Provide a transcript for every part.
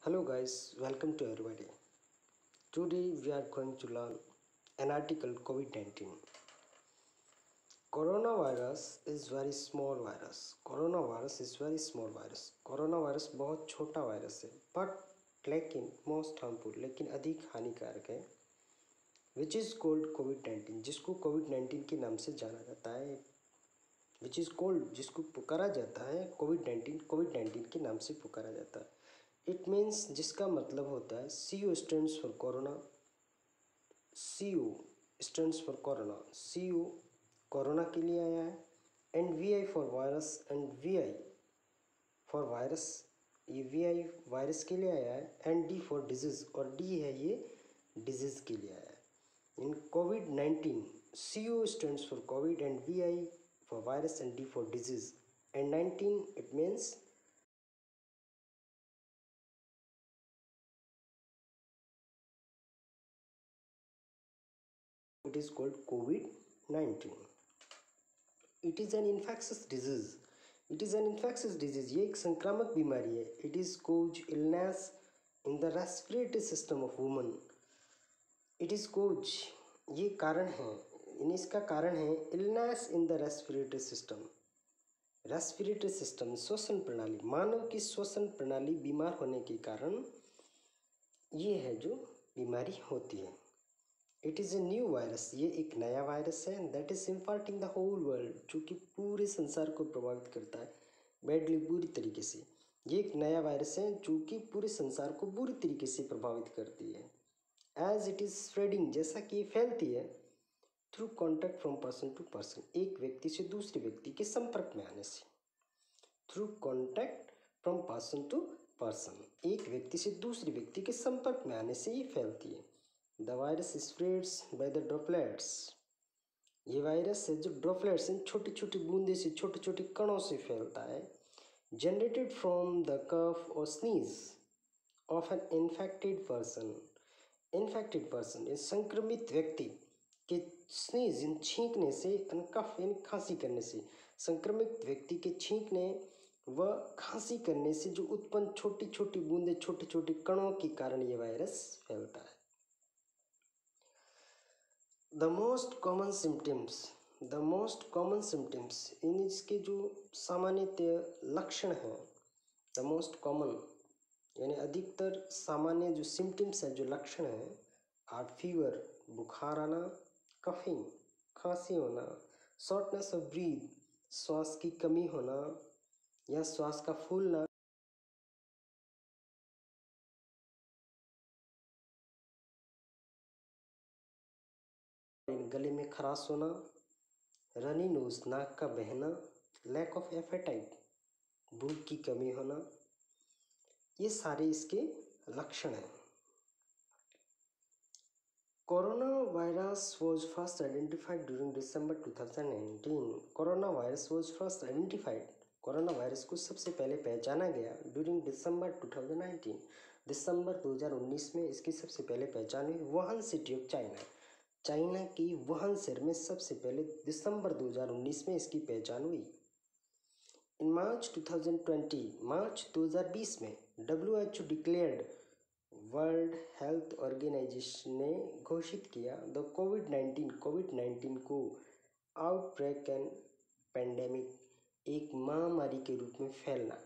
Hello guys, welcome to everybody. Today we are going to learn an article COVID-19. Coronavirus is very small virus. Coronavirus is very small virus. Coronavirus बहुत छोटा virus है लेकिन most harmful लेकिन अधिक हानिकारक है which is cold कोविड-19 जिसको कोविड-19 के नाम से जाना जाता है विच इज़ कोल्ड जिसको पुकारा जाता है कोविड-19 के नाम से पुकारा जाता है। इट मीन्स जिसका मतलब होता है CO stands for corona. CO stands for corona. CO corona के लिए आया है and VI for virus and VI for virus, ये VI वायरस के लिए आया है एंड D फॉर डिजीज़ और D है ये डिजीज़ के लिए आया है। इन कोविड-19 CO stands for Covid and VI for virus and D for disease and 19 it means it is called COVID-19. It is an infectious disease. It is an infectious disease. ये एक संक्रामक बीमारी है. It is cause illness in the respiratory system of women. It is cause, ये कारण है, इसका कारण है illness in the respiratory system. Respiratory system श्वसन प्रणाली, मानव की श्वसन प्रणाली बीमार होने के कारण ये है जो बीमारी होती है। It is a new virus, ये एक नया वायरस है that is impacting the whole world, जो कि पूरे संसार को प्रभावित करता है बैडली, बुरी तरीके से। ये एक नया वायरस है जो कि पूरे संसार को बुरी तरीके से प्रभावित करती है। एज इट इज स्प्रेडिंग, जैसा कि ये फैलती है through contact from person to person, एक व्यक्ति से दूसरे व्यक्ति के संपर्क में आने से। Through contact from person to person, एक व्यक्ति से दूसरे व्यक्ति के संपर्क में आने से ये फैलती है। The virus spreads by the droplets, ये वायरस है जो ड्रॉपलेट्स हैं, छोटी छोटी बूंदे से, छोटे छोटे कणों से फैलता है। जनरेटेड फ्रॉम द कफ और sneeze of an infected person. Infected person, ये संक्रमित व्यक्ति के स्नीज, इन छींकने से, कफ यानी खांसी करने से, संक्रमित व्यक्ति के छींकने व खांसी करने से जो उत्पन्न छोटी छोटी बूंदे, छोटे छोटे कणों के कारण ये वायरस फैलता है। द मोस्ट कॉमन सिम्टम्स, इन इसके जो सामान्यतः लक्षण हैं, द मोस्ट कॉमन यानी अधिकतर सामान्य जो सिम्टम्स हैं, जो लक्षण हैं, आर फीवर, बुखार आना, कफिंग, खांसी होना, शॉर्टनेस ऑफ ब्रीथ, श्वास की कमी होना या श्वास का फूलना, गले में खराश होना, रनी नोज, नाक का बहना, लैक ऑफ एपेटाइट, भूख की कमी होना, ये सारे इसके लक्षण हैं। Corona virus was first identified during December 2019। Corona virus was first identified, corona virus को सबसे पहले पहचाना गया ड्यूरिंग दिसंबर 2019, दिसंबर 2019 में इसकी सबसे पहले पहचान हुई Wuhan city of China, China की वुहान शहर में सबसे पहले दिसंबर 2019 में इसकी पहचान हुई। इन मार्च 2020 में WHO declared, world health organisation ने घोषित किया द कोविड-19 को आउटब्रेक एंड पेंडेमिक, एक महामारी के रूप में फैलना,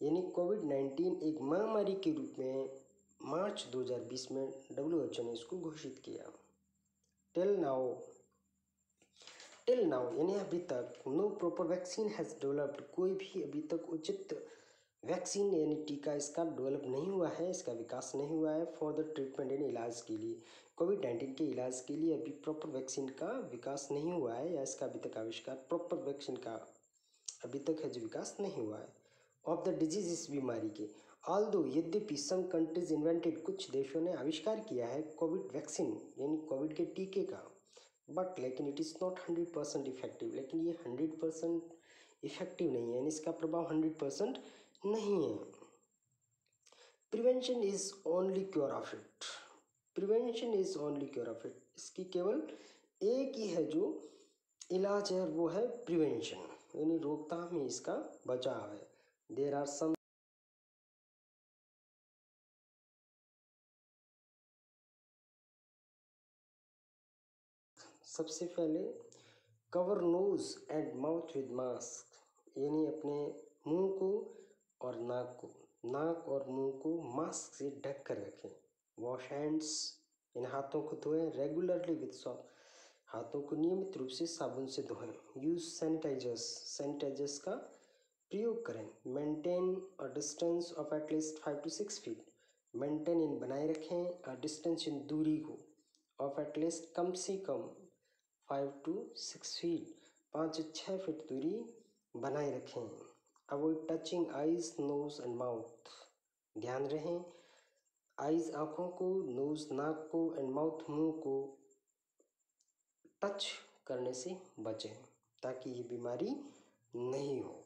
यानी कोविड-19 एक महामारी के रूप में मार्च 2020 में WHO ने इसको घोषित किया। टिल नाउ यानी अभी तक, no proper vaccine has developed, कोई भी अभी तक उचित वैक्सीन यानी टीका इसका डेवलप नहीं हुआ है, इसका विकास नहीं हुआ है फॉर द ट्रीटमेंट यानी इलाज के लिए। कोविड-19 के इलाज के लिए अभी प्रॉपर वैक्सीन का विकास नहीं हुआ है, या इसका अभी तक आविष्कार प्रॉपर वैक्सीन का अभी तक है जो विकास नहीं हुआ है ऑफ द डिजीज, इस बीमारी के। ऑल्दो, यद्यपि सम कंट्रीज इन्वेंटेड, कुछ देशों ने आविष्कार किया है कोविड वैक्सीन यानी कोविड के टीके का, बट लेकिन इट इज़ नॉट 100% इफेक्टिव, लेकिन ये 100% इफेक्टिव नहीं है, यानी इसका प्रभाव 100% नहीं है। Prevention is only cure of it, prevention is only cure of it, इसकी केवल एक ही है जो इलाज है, वो है प्रिवेंशन यानी रोकथाम ही इसका बचाव है। देयर आर सम सबसे पहले cover nose and mouth with mask, यानी अपने मुंह को और नाक और मुंह को मास्क से ढक कर रखें। वॉश हैंड्स, इन हाथों को धोएं रेगुलरली विद सॉप, हाथों को नियमित रूप से साबुन से धोएं। यूज सैनिटाइजर्स का प्रयोग करें। Maintain a distance of at least 5 to 6 feet, maintain इन बनाए रखें, अ डिस्टेंस इन दूरी को, ऑफ एटलीस्ट कम से कम 5 to 6 फीट, 5 से 6 फीट दूरी बनाए रखें। Avoid touching eyes, nose and mouth, ध्यान रहें आईज आँखों को, नोज नाक को एंड माउथ मुंह को टच करने से बचें ताकि ये बीमारी नहीं हो।